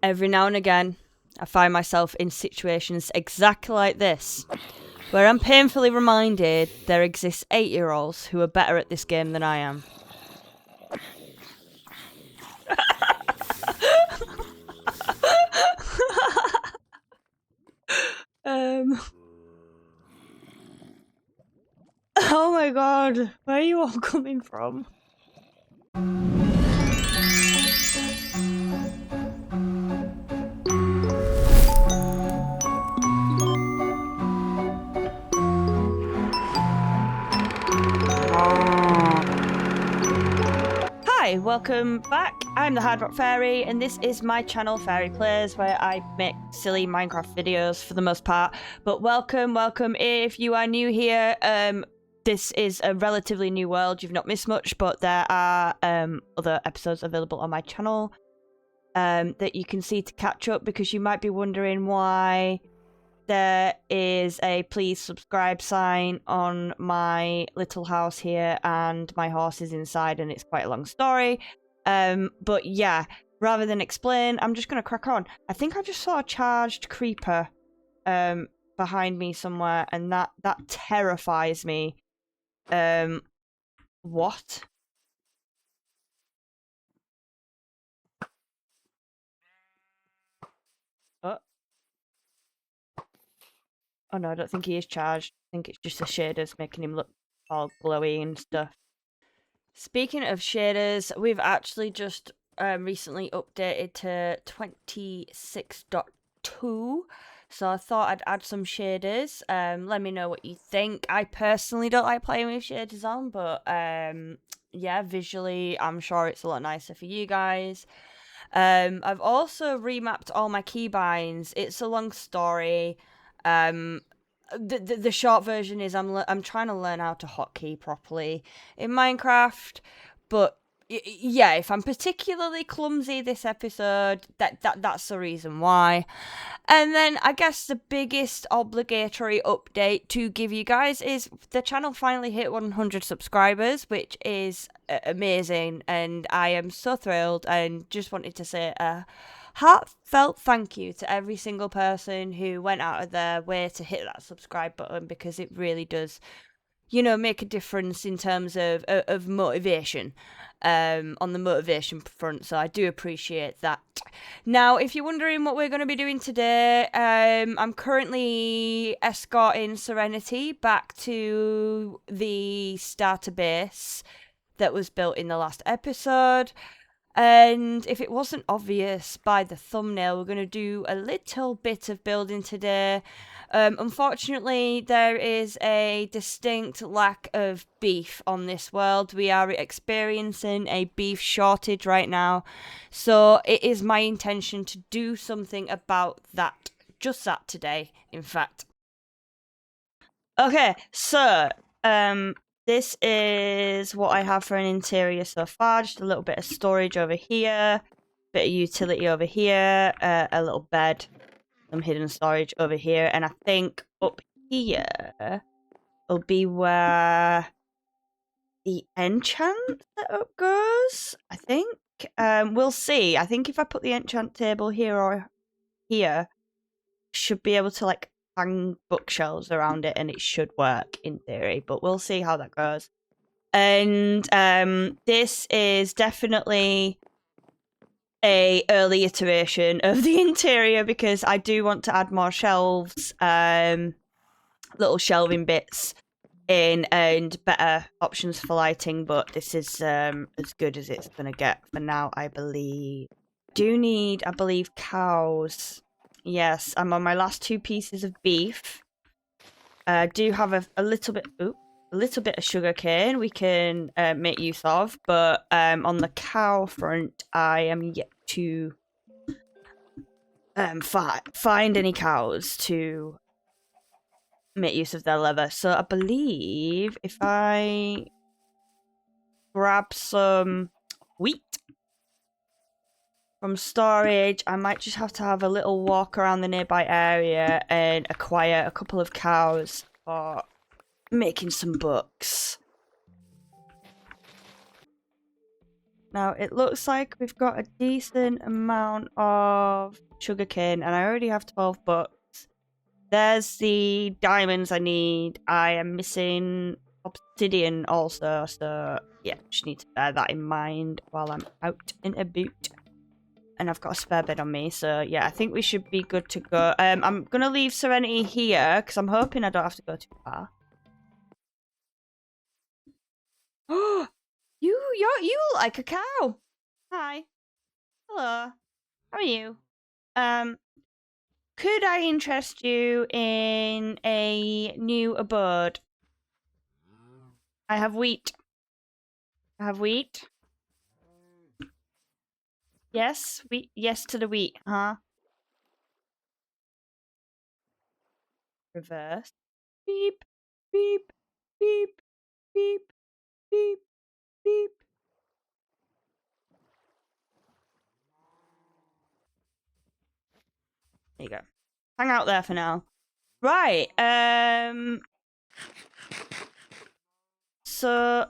Every now and again, I find myself in situations exactly like this, where I'm painfully reminded there exists 8-year-olds who are better at this game than I am. Oh my god, where are you all coming from? Hi, welcome back. I'm the Hard Rock Fairy, and this is my channel, Fairy Plays, where I make silly Minecraft videos for the most part. But welcome if you are new here. This is a relatively new world. You've not missed much, but there are other episodes available on my channel that you can see to catch up, because you might be wondering why there is a please subscribe sign on my little house here and my horse is inside, and it's quite a long story. But yeah, rather than explain, I'm just gonna crack on. I think I just saw a charged creeper behind me somewhere, and that terrifies me. What? Oh no, I don't think he is charged. I think it's just the shaders making him look all glowy and stuff. Speaking of shaders, we've actually just recently updated to 26.2, so I thought I'd add some shaders. Let me know what you think. I personally don't like playing with shaders on, but yeah, visually I'm sure it's a lot nicer for you guys. I've also remapped all my keybinds. It's a long story. The short version is I'm trying to learn how to hotkey properly in Minecraft, but yeah, if I'm particularly clumsy this episode, that's the reason why. And then I guess the biggest obligatory update to give you guys is the channel finally hit 100 subscribers, which is amazing, and I am so thrilled, and just wanted to say a heartfelt thank you to every single person who went out of their way to hit that subscribe button, because it really does, make a difference in terms of motivation, on the motivation front. So I do appreciate that. Now, if you're wondering what we're going to be doing today, I'm currently escorting Serenity back to the starter base that was built in the last episode. And if it wasn't obvious by the thumbnail, we're going to do a little bit of building today. Unfortunately, there is a distinct lack of beef on this world. We are experiencing a beef shortage right now. So it is my intention to do something about that. Just that today, in fact. Okay, so this is what I have for an interior so far. Just a little bit of storage over here, bit of utility over here, a little bed, some hidden storage over here, and I think up here will be where the enchant setup goes, I think. We'll see. I think if I put the enchant table here or here, should be able to like hang bookshelves around it, and it should work in theory, but we'll see how that goes. And this is definitely a early iteration of the interior, because I do want to add more shelves, little shelving bits in, and better options for lighting, but this is as good as it's gonna get for now, I believe. Do need, I believe, cows. Yes, I'm on my last 2 pieces of beef. I do have a little bit, a little bit of sugar cane we can make use of, but on the cow front, I am yet to find any cows to make use of their leather. So I believe if I grab some wheat from storage, I might just have to have a little walk around the nearby area and acquire a couple of cows for making some books. Now, it looks like we've got a decent amount of sugarcane, and I already have 12 bucks. There's the diamonds I need. I am missing obsidian also, so yeah, just need to bear that in mind while I'm out and about. And I've got a spare bed on me, so yeah, I think we should be good to go. I'm gonna leave Serenity here, because I'm hoping I don't have to go too far. Oh, you look like a cow. Hi. Hello. How are you? Could I interest you in a new abode? I have wheat. I have wheat. Yes, wheat. Yes to the wheat, huh? Reverse. Beep, beep, beep, beep, beep, beep. There you go. Hang out there for now. Right. So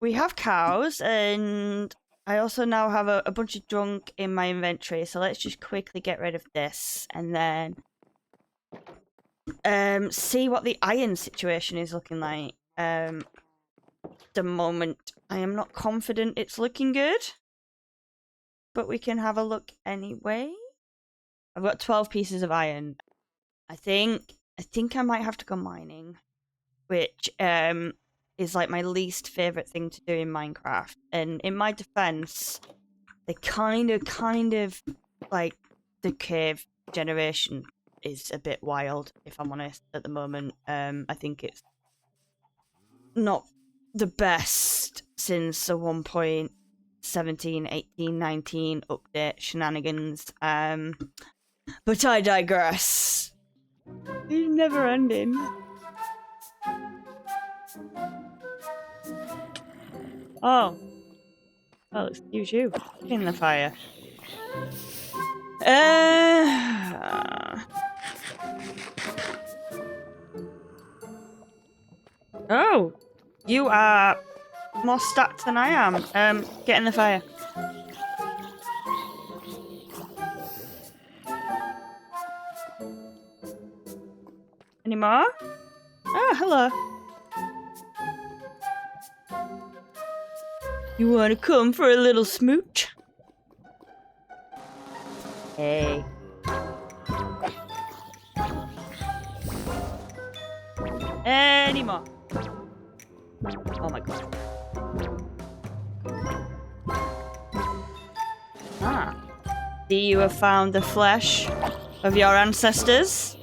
we have cows, and I also now have a bunch of junk in my inventory. So let's just quickly get rid of this, and then see what the iron situation is looking like. The moment I am not confident it's looking good, but we can have a look anyway. I've got 12 pieces of iron. I think I might have to go mining, which is like my least favorite thing to do in Minecraft. And in my defense, they kind of like the cave generation is a bit wild, if I'm honest, at the moment. I think it's not the best since the 1.17, 18, 19 update shenanigans. But I digress. It's never ending. Oh, excuse you. In the fire. Oh, you are more stats than I am. Get in the fire. Any more? Oh, hello. You wanna come for a little smooch? Hey. Any more? Oh my god. Ah. Do you have found the flesh of your ancestors?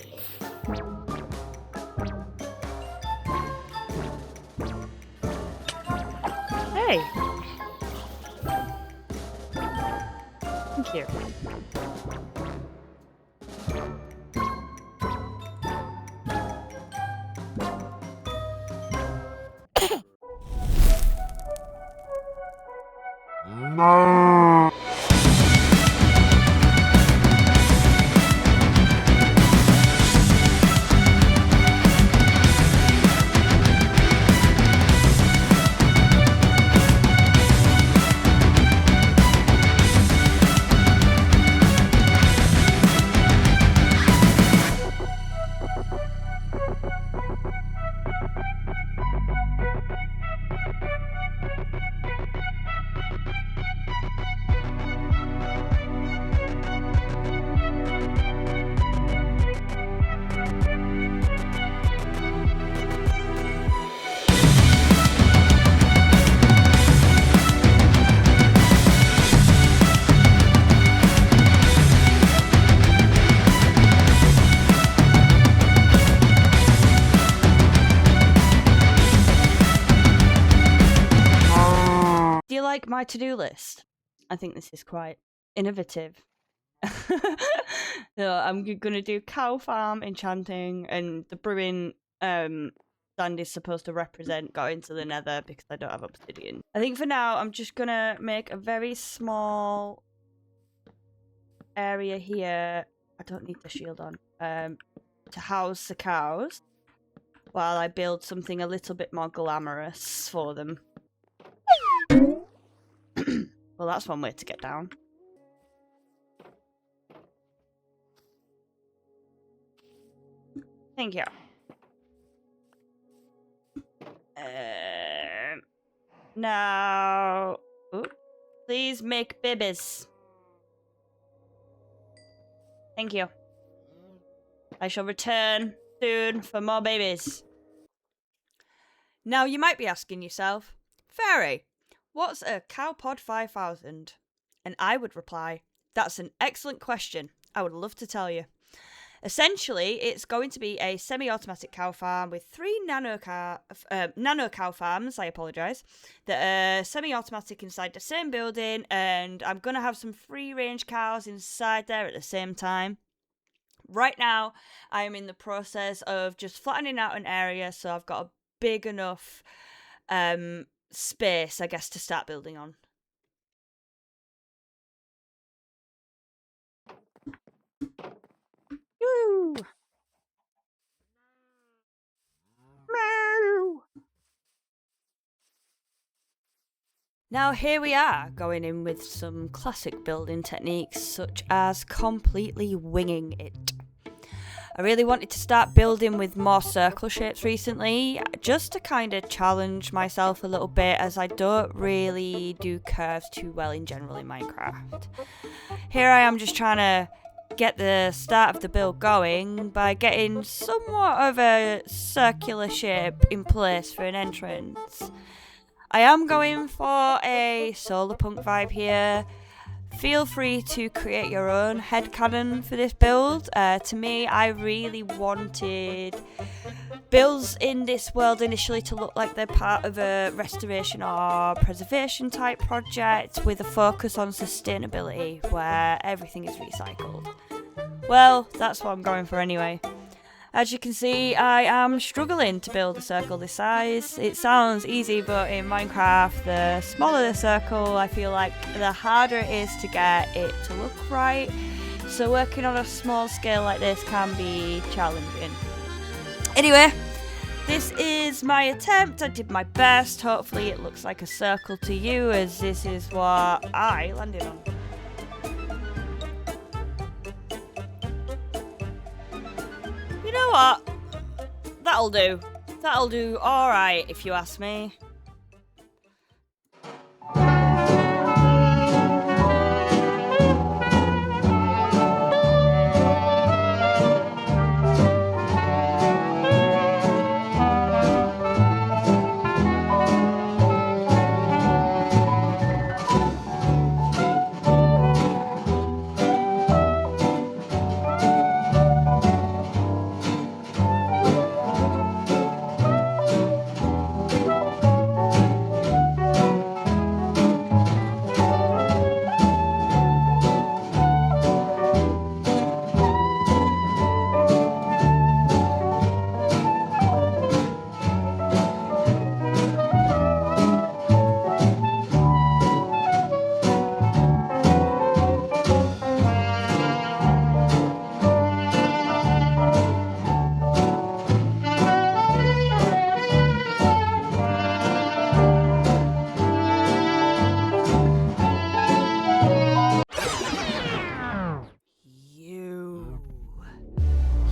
Hey. Thank you. No. Like my to-do list. I think this is quite innovative. So I'm gonna do cow farm enchanting, and the brewing sand is supposed to represent going to the nether because I don't have obsidian. I think for now I'm just gonna make a very small area here. I don't need the shield on to house the cows while I build something a little bit more glamorous for them. that's one way to get down. Thank you. Now, please make babies. Thank you. I shall return soon for more babies. Now, you might be asking yourself, Fairy, what's a COWPOD-5000? And I would reply, that's an excellent question. I would love to tell you. Essentially, it's going to be a semi-automatic cow farm with 3 nano cow farms, that are semi-automatic inside the same building, and I'm going to have some free-range cows inside there at the same time. Right now, I am in the process of just flattening out an area, so I've got a big enough space, I guess, to start building on. Woo! Meow! Now here we are, going in with some classic building techniques such as completely winging it. I really wanted to start building with more circle shapes recently, just to kind of challenge myself a little bit, as I don't really do curves too well in general in Minecraft. Here I am just trying to get the start of the build going by getting somewhat of a circular shape in place for an entrance. I am going for a solar punk vibe here. Feel free to create your own headcanon for this build. To me, I really wanted builds in this world initially to look like they're part of a restoration or preservation type project with a focus on sustainability where everything is recycled. Well, that's what I'm going for anyway. As you can see, I am struggling to build a circle this size. It sounds easy, but in Minecraft, the smaller the circle, I feel like the harder it is to get it to look right. So working on a small scale like this can be challenging. Anyway, this is my attempt. I did my best. Hopefully it looks like a circle to you, as this is what I landed on. You know what? That'll do. That'll do alright, if you ask me.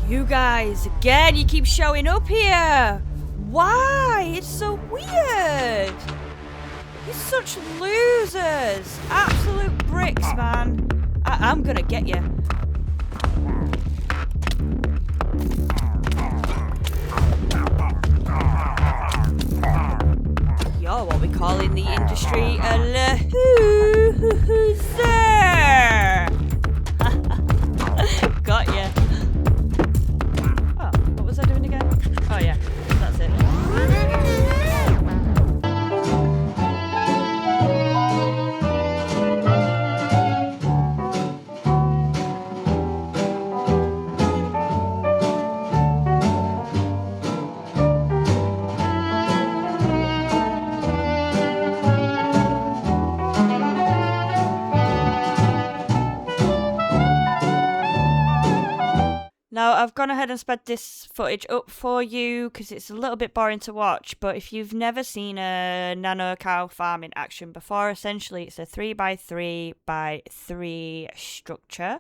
You guys, again, you keep showing up here. Why? It's so weird. You're such losers. Absolute bricks, man. I'm gonna get you. You're what we call in the industry a loser. Got ya. What was I doing again? Oh yeah, that's it. I've gone ahead and sped this footage up for you because it's a little bit boring to watch, but if you've never seen a nano cow farm in action before, essentially it's a 3x3x3 structure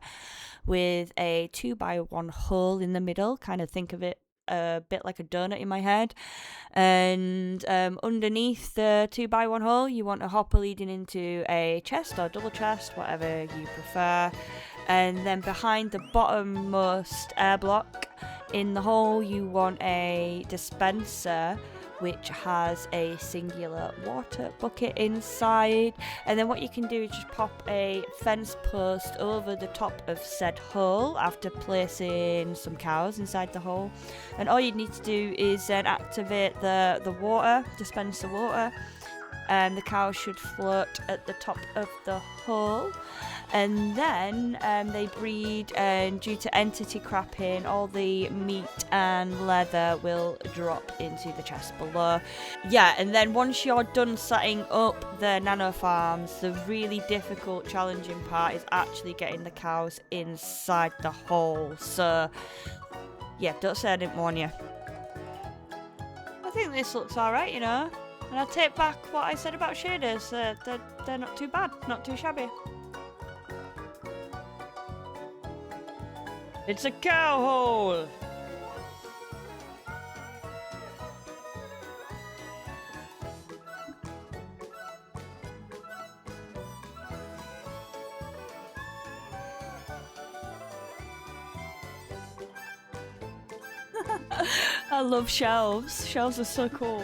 with a 2x1 hole in the middle. Kind of think of it a bit like a donut in my head. And underneath the 2x1 hole, you want a hopper leading into a chest or double chest, whatever you prefer. And then behind the bottommost air block in the hole, you want a dispenser which has a singular water bucket inside. And then what you can do is just pop a fence post over the top of said hole after placing some cows inside the hole. And all you need to do is then activate the water, dispense the water, and the cows should float at the top of the hole. And then they breed, and due to entity crapping, all the meat and leather will drop into the chest below. Yeah, and then once you're done setting up the nano farms, the really difficult, challenging part is actually getting the cows inside the hole. So, yeah, don't say I didn't warn you. I think this looks alright, you know. And I take back what I said about shaders. They're not too bad, not too shabby. It's a cow hole! I love shelves. Shelves are so cool.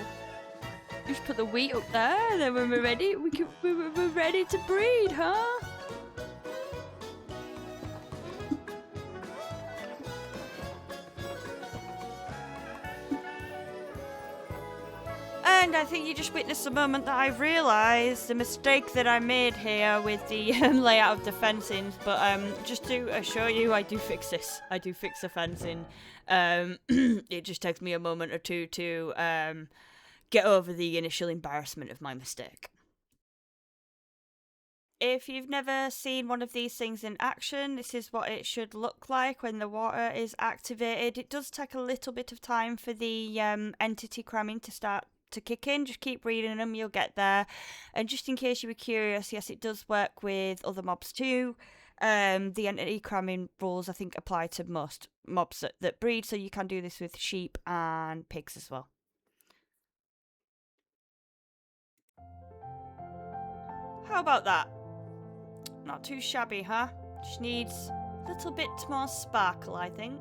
Just put the wheat up there, and then when we're ready, we're ready to breed, huh? And I think you just witnessed the moment that I've realised the mistake that I made here with the layout of the fencing. But just to assure you, I do fix this. I do fix the fencing. It just takes me a moment or two to get over the initial embarrassment of my mistake. If you've never seen one of these things in action, this is what it should look like when the water is activated. It does take a little bit of time for the entity cramming to start to kick in. Just keep reading them, you'll get there. And just in case you were curious, yes, it does work with other mobs too. The entity cramming rules, I think, apply to most mobs that breed, so you can do this with sheep and pigs as well. How about that? Not too shabby, huh? Just needs a little bit more sparkle, I think.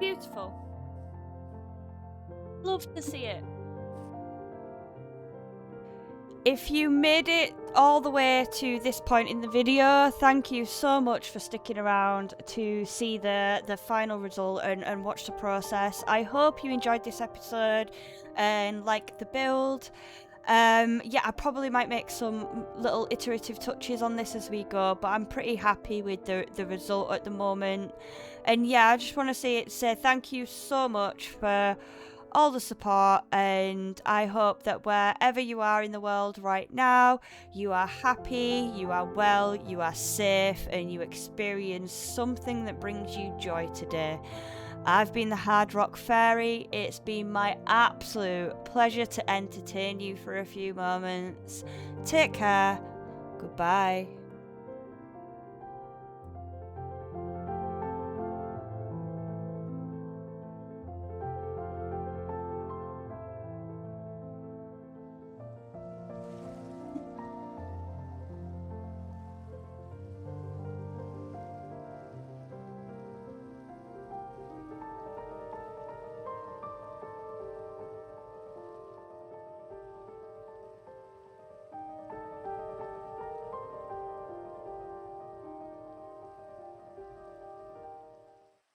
Beautiful. Love to see it. If you made it all the way to this point in the video, thank you so much for sticking around to see the final result and watch the process. I hope you enjoyed this episode and liked the build. Yeah, I probably might make some little iterative touches on this as we go, but I'm pretty happy with the result at the moment. And yeah, I just want to say thank you so much for all the support, and I hope that wherever you are in the world right now, you are happy, you are well, you are safe, and you experience something that brings you joy today. I've been the Hard Rock Fairy. It's been my absolute pleasure to entertain you for a few moments. Take care. Goodbye.